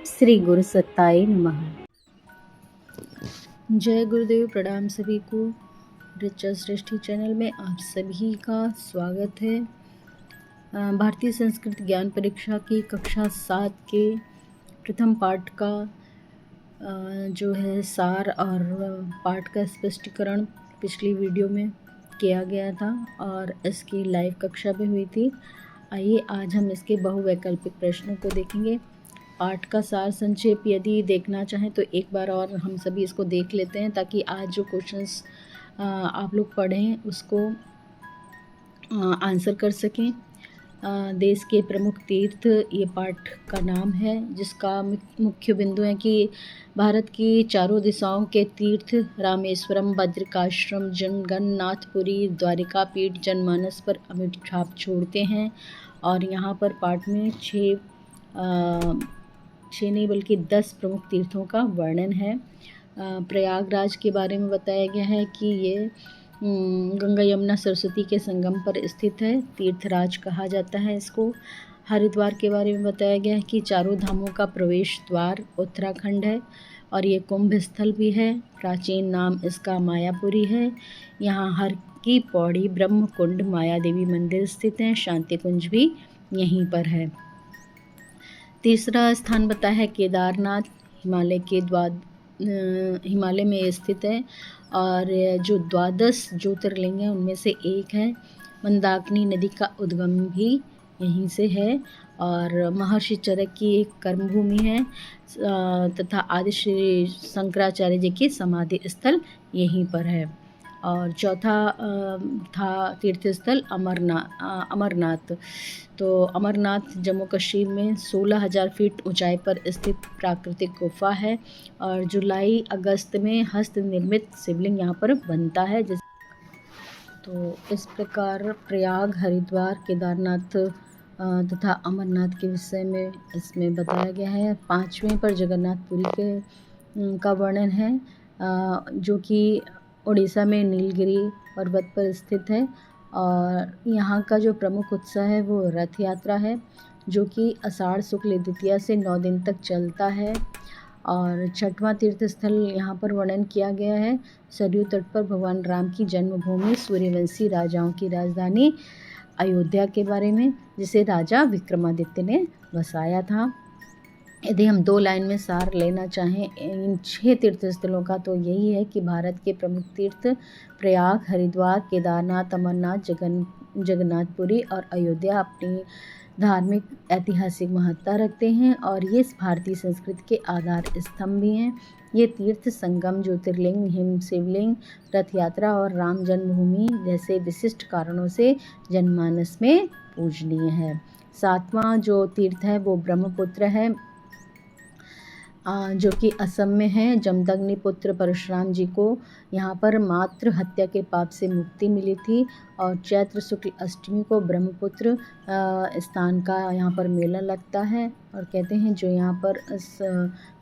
श्री गुरु सत्ताई नमः। जय गुरुदेव। प्रणाम सभी को। रिचा सृष्टि चैनल में आप सभी का स्वागत है। भारतीय संस्कृत ज्ञान परीक्षा की कक्षा 7 के प्रथम पाठ का जो है सार और पाठ का स्पष्टीकरण पिछली वीडियो में किया गया था और इसकी लाइव कक्षा भी हुई थी। आइए आज हम इसके बहुवैकल्पिक प्रश्नों को देखेंगे। पाठ का सार संक्षेप यदि देखना चाहें तो एक बार और हम सभी इसको देख लेते हैं ताकि आज जो क्वेश्चंस आप लोग पढ़ें उसको आंसर कर सकें। देश के प्रमुख तीर्थ ये पाठ का नाम है, जिसका मुख्य बिंदु है कि भारत की चारों दिशाओं के तीर्थ रामेश्वरम, बद्रिकाश्रम, जगन्नाथपुरी, द्वारिका पीठ जनमानस पर अमिट छाप छोड़ते हैं। और यहाँ पर पाठ में छः नहीं बल्कि 10 प्रमुख तीर्थों का वर्णन है। प्रयागराज के बारे में बताया गया है कि ये गंगा यमुना सरस्वती के संगम पर स्थित है, तीर्थराज कहा जाता है इसको। हरिद्वार के बारे में बताया गया है कि चारों धामों का प्रवेश द्वार उत्तराखंड है और ये कुंभ स्थल भी है। प्राचीन नाम इसका मायापुरी है। यहाँ हर की पौड़ी, ब्रह्म कुंड, माया देवी मंदिर स्थित हैं। शांति कुंज भी यहीं पर है। तीसरा स्थान बताया है केदारनाथ, हिमालय में स्थित है और जो 12 ज्योतिर्लिंग हैं उनमें से एक है। मंदाकिनी नदी का उद्गम भी यहीं से है और महर्षि चरक की एक कर्मभूमि है तथा आदि श्री शंकराचार्य जी की समाधि स्थल यहीं पर है। और चौथा था तीर्थ स्थल अमरनाथ। तो अमरनाथ जम्मू कश्मीर में 16,000 फीट ऊंचाई पर स्थित प्राकृतिक गुफा है और जुलाई अगस्त में हस्त निर्मित शिवलिंग यहाँ पर बनता है। तो इस प्रकार प्रयाग, हरिद्वार, केदारनाथ तथा अमरनाथ के विषय में इसमें बताया गया है। 5वें पर जगन्नाथपुरी का वर्णन है जो कि उड़ीसा में नीलगिरी पर्वत पर स्थित है और यहाँ का जो प्रमुख उत्सव है वो रथ यात्रा है, जो कि आषाढ़ शुक्ल द्वितीया से 9 दिन तक चलता है। और 6वां तीर्थ स्थल यहाँ पर वर्णन किया गया है सरयू तट पर भगवान राम की जन्मभूमि, सूर्यवंशी राजाओं की राजधानी अयोध्या के बारे में, जिसे राजा विक्रमादित्य ने बसाया था। यदि हम 2 लाइन में सार लेना चाहें इन 6 तीर्थ स्थलों का तो यही है कि भारत के प्रमुख तीर्थ प्रयाग, हरिद्वार, केदारनाथ, अमरनाथ, जगन्नाथपुरी और अयोध्या अपनी धार्मिक ऐतिहासिक महत्ता रखते हैं और ये भारतीय संस्कृति के आधार स्तंभ भी हैं। ये तीर्थ संगम, ज्योतिर्लिंग, हिम शिवलिंग, रथ यात्रा और राम जन्मभूमि जैसे विशिष्ट कारणों से जनमानस में पूजनीय है। 7वां जो तीर्थ है वो ब्रह्मपुत्र है, जो कि असम में है। जमदग्नि पुत्र परशुराम जी को यहाँ पर मातृ हत्या के पाप से मुक्ति मिली थी और चैत्र शुक्ल अष्टमी को ब्रह्मपुत्र स्थान का यहाँ पर मेला लगता है और कहते हैं जो यहाँ पर इस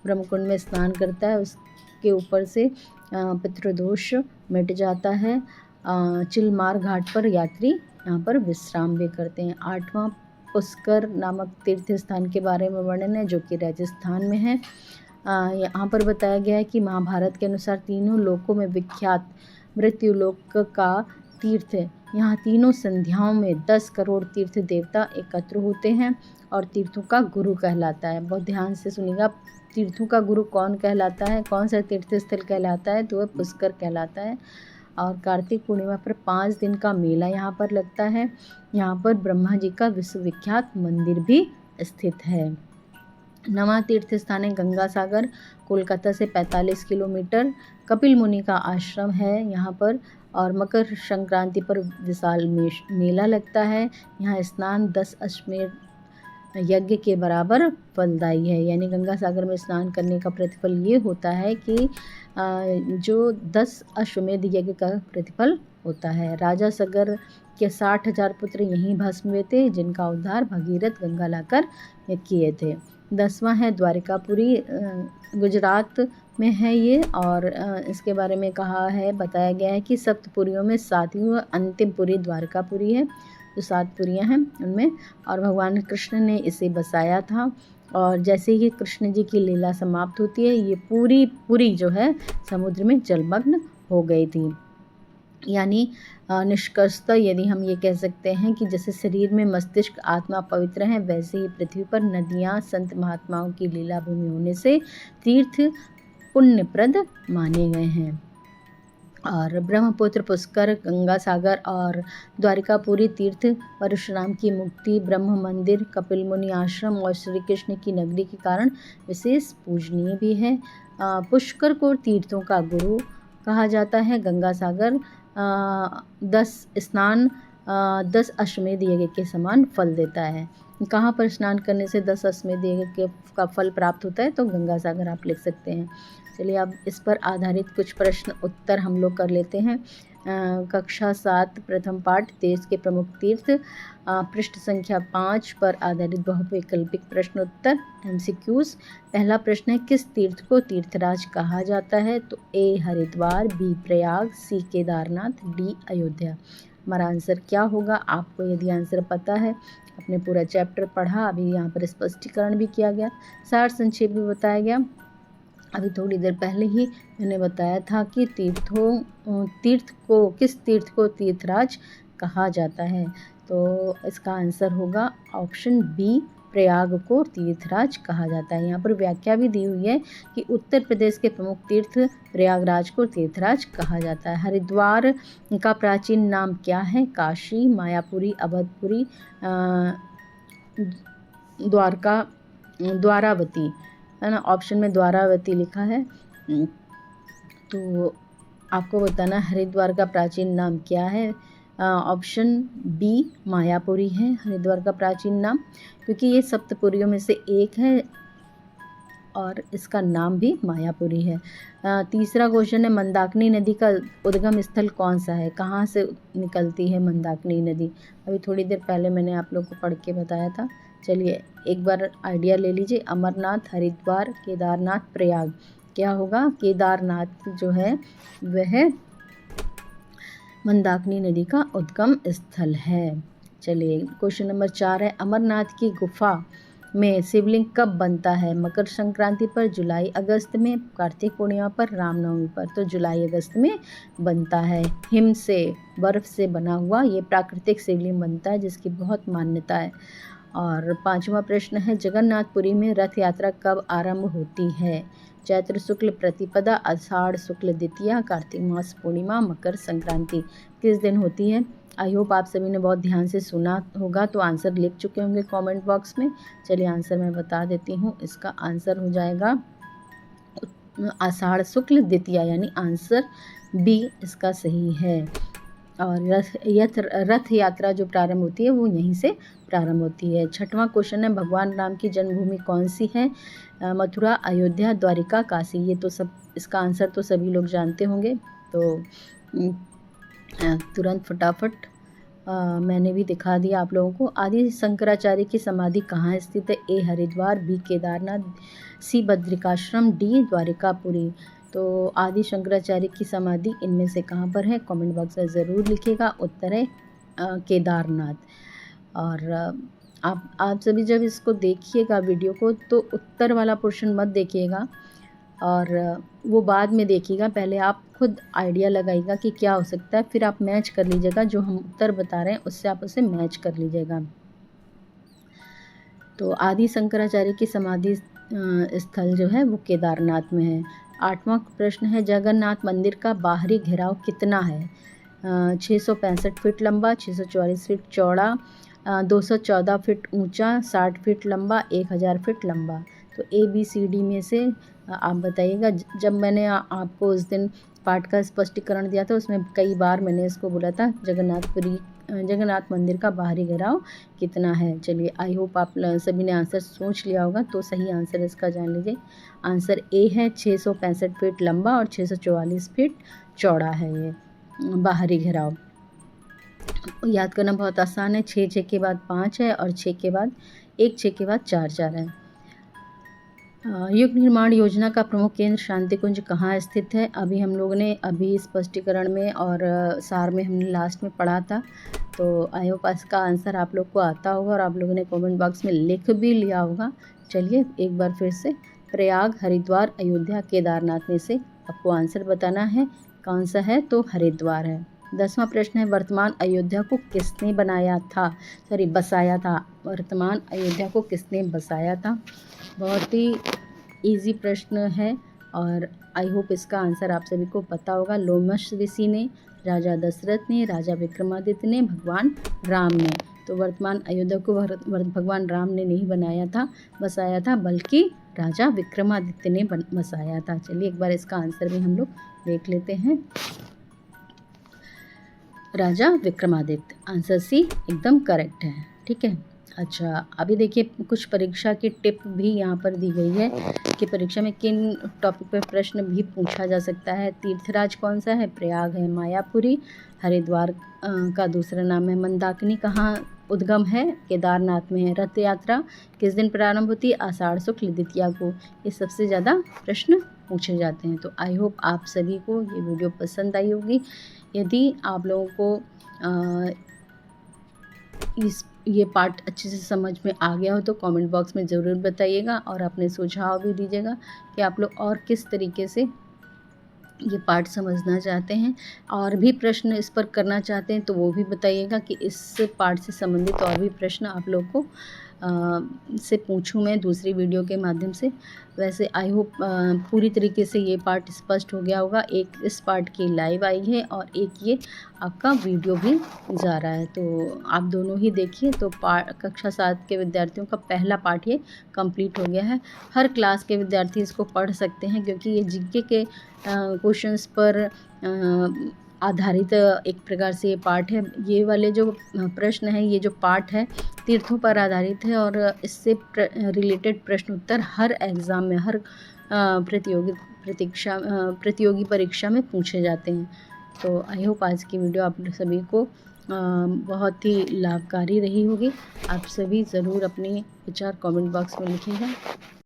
ब्रह्मकुंड में स्नान करता है उसके ऊपर से पितृदोष मिट जाता है। चिलमार घाट पर यात्री यहाँ पर विश्राम भी करते हैं। 8वां पुष्कर नामक तीर्थ स्थान के बारे में वर्णन है, जो कि राजस्थान में है। यहाँ पर बताया गया है कि महाभारत के अनुसार तीनों लोकों में विख्यात मृत्युलोक का तीर्थ है। यहाँ तीनों संध्याओं में 10 करोड़ तीर्थ देवता एकत्र होते हैं और तीर्थों का गुरु कहलाता है। बहुत ध्यान से सुनिएगा, तीर्थों का गुरु कौन कहलाता है, कौन सा तीर्थ स्थल कहलाता है, तो वह पुष्कर कहलाता है। और कार्तिक पूर्णिमा पर 5 दिन का मेला यहाँ पर लगता है। यहाँ पर ब्रह्मा जी का विश्वविख्यात मंदिर भी स्थित है। 9वां तीर्थ स्थान है गंगा सागर, कोलकाता से 45 किलोमीटर। कपिल मुनि का आश्रम है यहाँ पर और मकर संक्रांति पर विशाल मेला लगता है। यहाँ स्नान 10 अश्वमेध यज्ञ के बराबर फलदायी है। यानी गंगा सागर में स्नान करने का प्रतिफल ये होता है कि जो 10 अश्वमेध यज्ञ का प्रतिफल होता है। राजा सगर के 60,000 पुत्र यहीं भस्म हुए थे, जिनका उद्धार भगीरथ गंगा लाकर किए थे। 10वां है द्वारिकापुरी, गुजरात में है ये और इसके बारे में बताया गया है कि सप्तपुरियों में 7वीं व अंतिम पुरी द्वारिकापुरी है। जो 7 पुरियाँ हैं उनमें, और भगवान कृष्ण ने इसे बसाया था। और जैसे ही कृष्ण जी की लीला समाप्त होती है, ये पूरी पूरी जो है समुद्र में जलमग्न हो गई थी। यानी निष्कर्षतः यदि हम ये कह सकते हैं कि जैसे शरीर में मस्तिष्क आत्मा पवित्र हैं, वैसे ही पृथ्वी पर नदियाँ संत महात्माओं की लीला भूमि होने से तीर्थ पुण्यप्रद माने गए हैं। और ब्रह्मपुत्र, पुष्कर, गंगा सागर और द्वारिकापुरी तीर्थ परशुराम की मुक्ति, ब्रह्म मंदिर, कपिल मुनि आश्रम और श्री कृष्ण की नगरी के कारण विशेष पूजनीय भी है। पुष्कर को तीर्थों का गुरु कहा जाता है। गंगा सागर 10 स्नान 10 अश्वमेध यज्ञ के समान फल देता है। कहाँ पर स्नान करने से 10 अश्वमेध यज्ञ का फल प्राप्त होता है, तो गंगा सागर आप लिख सकते हैं। चलिए अब इस पर आधारित कुछ प्रश्न उत्तर हम लोग कर लेते हैं। कक्षा 7 प्रथम पाठ देश के प्रमुख तीर्थ, पृष्ठ संख्या 5 पर आधारित बहुवैकल्पिक प्रश्न उत्तर MCQs। पहला प्रश्न है, किस तीर्थ को तीर्थराज कहा जाता है? तो A Haridwar, B Prayag, C Kedarnath, D Ayodhya. हमारा आंसर क्या होगा? आपको यदि आंसर पता है, आपने पूरा चैप्टर पढ़ा, अभी यहाँ पर स्पष्टीकरण भी किया गया, सार संक्षेप भी बताया गया। अभी थोड़ी देर पहले ही मैंने बताया था कि किस तीर्थ को तीर्थराज कहा जाता है, तो इसका आंसर होगा ऑप्शन बी, प्रयाग को तीर्थराज कहा जाता है। यहाँ पर व्याख्या भी दी हुई है कि उत्तर प्रदेश के प्रमुख तीर्थ प्रयागराज को तीर्थराज कहा जाता है। हरिद्वार का प्राचीन नाम क्या है? काशी, मायापुरी, अवधपुरी, द्वारावती, है ना। ऑप्शन में द्वारावती लिखा है, तो आपको बताना हरिद्वार का प्राचीन नाम क्या है। ऑप्शन बी मायापुरी है हरिद्वार का प्राचीन नाम, क्योंकि ये सप्तपुरियों में से एक है और इसका नाम भी मायापुरी है। तीसरा क्वेश्चन है, मंदाकिनी नदी का उद्गम स्थल कौन सा है? कहाँ से निकलती है मंदाकिनी नदी? अभी थोड़ी देर पहले मैंने आप लोग को पढ़ के बताया था। चलिए एक बार आइडिया ले लीजिए। अमरनाथ, हरिद्वार, केदारनाथ, प्रयाग। क्या होगा? केदारनाथ जो है वह मंदाकिनी नदी का उद्गम स्थल है। चलिए क्वेश्चन नंबर 4 है, अमरनाथ की गुफा में शिवलिंग कब बनता है? मकर संक्रांति पर, जुलाई अगस्त में, कार्तिक पूर्णिमा पर, रामनवमी पर। तो जुलाई अगस्त में बनता है। हिम से, बर्फ से बना हुआ ये प्राकृतिक शिवलिंग बनता है, जिसकी बहुत मान्यता है। और 5वां प्रश्न है, जगन्नाथपुरी में रथ यात्रा कब आरंभ होती है? चैत्र शुक्ल प्रतिपदा, आषाढ़ शुक्ल द्वितीया, कार्तिक मास पूर्णिमा, मकर संक्रांति। किस दिन होती है? आई होप आप सभी ने बहुत ध्यान से सुना होगा, तो आंसर लिख चुके होंगे कमेंट बॉक्स में। चलिए आंसर मैं बता देती हूँ। इसका आंसर हो जाएगा आषाढ़ शुक्ल द्वितीया, यानी आंसर बी इसका सही है। और रथ यात्रा जो प्रारंभ होती है वो यहीं से प्रारंभ होती है। 6वां क्वेश्चन है, भगवान राम की जन्मभूमि कौन सी है? मथुरा, अयोध्या, द्वारिका, काशी। ये तो सब, इसका आंसर तो सभी लोग जानते होंगे, तो तुरंत फटाफट मैंने भी दिखा दिया आप लोगों को। आदि शंकराचार्य की समाधि कहाँ स्थित है? ए हरिद्वार, बी केदारनाथ, सी बद्रिकाश्रम, डी द्वारिकापुरी। तो आदि शंकराचार्य की समाधि इनमें से कहाँ पर है? कमेंट बॉक्स में ज़रूर लिखिएगा। उत्तर है केदारनाथ। और आप सभी जब इसको देखिएगा वीडियो को, तो उत्तर वाला पोर्शन मत देखिएगा और वो बाद में देखिएगा। पहले आप खुद आइडिया लगाइएगा कि क्या हो सकता है, फिर आप मैच कर लीजिएगा। जो हम उत्तर बता रहे हैं उससे आप उसे मैच कर लीजिएगा। तो आदि शंकराचार्य की समाधि स्थल जो है वो केदारनाथ में है। 8वां प्रश्न है, जगन्नाथ मंदिर का बाहरी घेराव कितना है? 665 फीट लंबा, 644 फीट चौड़ा, 214 फीट ऊंचा, 60 फीट लंबा, 1000 फीट लंबा। तो ABCD में से आप बताइएगा। जब मैंने आपको उस दिन पाठ का स्पष्टीकरण दिया था, उसमें कई बार मैंने इसको बोला था, जगन्नाथ मंदिर का बाहरी घेराव कितना है। चलिए आई होप आप सभी ने आंसर सोच लिया होगा, तो सही आंसर इसका जान लीजिए। आंसर ए है, 665 फीट लंबा और 644 फीट चौड़ा है ये बाहरी घेराव। याद करना बहुत आसान है। 6 के बाद 5 है और 6 के बाद 6 के बाद 4 है। युग निर्माण योजना का प्रमुख केंद्र शांति कुंज कहाँ स्थित है? अभी हम लोगों ने स्पष्टीकरण में और सार में हमने लास्ट में पढ़ा था। तो आई होप इसका आंसर आप लोग को आता होगा और आप लोगों ने कमेंट बॉक्स में लिख भी लिया होगा। चलिए एक बार फिर से, प्रयाग, हरिद्वार, अयोध्या, केदारनाथ में से आपको आंसर बताना है कौन सा है, तो हरिद्वार है। 10वां प्रश्न है, वर्तमान अयोध्या को किसने बसाया था। वर्तमान अयोध्या को किसने बसाया था। बहुत ही इजी प्रश्न है और आई होप इसका आंसर आप सभी को पता होगा। लोमश ऋषि ने, राजा दशरथ ने, राजा विक्रमादित्य ने, भगवान राम ने। तो वर्तमान अयोध्या को भगवान राम ने नहीं बसाया था, बल्कि राजा विक्रमादित्य ने बसाया था। चलिए एक बार इसका आंसर भी हम लोग देख लेते हैं। राजा विक्रमादित्य, आंसर सी एकदम करेक्ट है। ठीक है, अच्छा अभी देखिए कुछ परीक्षा की टिप भी यहाँ पर दी गई है कि परीक्षा में किन टॉपिक पर प्रश्न भी पूछा जा सकता है। तीर्थराज कौन सा है, प्रयाग है। मायापुरी, हरिद्वार का दूसरा नाम है। मंदाकिनी कहाँ उद्गम है, केदारनाथ में है। रथ यात्रा किस दिन प्रारंभ होती है, आषाढ़ शुक्ल द्वितीया को। ये सबसे ज़्यादा प्रश्न पूछे जाते हैं। तो आई होप आप सभी को ये वीडियो पसंद आई होगी। यदि आप लोगों को ये पार्ट अच्छे से समझ में आ गया हो तो कमेंट बॉक्स में ज़रूर बताइएगा और अपने सुझाव भी दीजिएगा कि आप लोग और किस तरीके से ये पार्ट समझना चाहते हैं और भी प्रश्न इस पर करना चाहते हैं तो वो भी बताइएगा कि इस पार्ट से संबंधित और भी प्रश्न आप लोग को से पूछूं मैं दूसरी वीडियो के माध्यम से। वैसे आई होप पूरी तरीके से ये पार्ट स्पष्ट हो गया होगा। एक इस पार्ट की लाइव आई है और एक ये आपका वीडियो भी जा रहा है, तो आप दोनों ही देखिए। तो कक्षा 7 के विद्यार्थियों का पहला पार्ट ये कंप्लीट हो गया है। हर क्लास के विद्यार्थी इसको पढ़ सकते हैं क्योंकि ये जीके के क्वेश्चंस पर आधारित एक प्रकार से ये पार्ट है। ये वाले जो प्रश्न है, ये जो पार्ट है तीर्थों पर आधारित है और इससे रिलेटेड प्रश्न उत्तर हर एग्ज़ाम में, हर प्रतियोगी परीक्षा में पूछे जाते हैं। तो आई होप आज की वीडियो आप सभी को बहुत ही लाभकारी रही होगी। आप सभी ज़रूर अपने विचार कमेंट बॉक्स में लिखिएगा।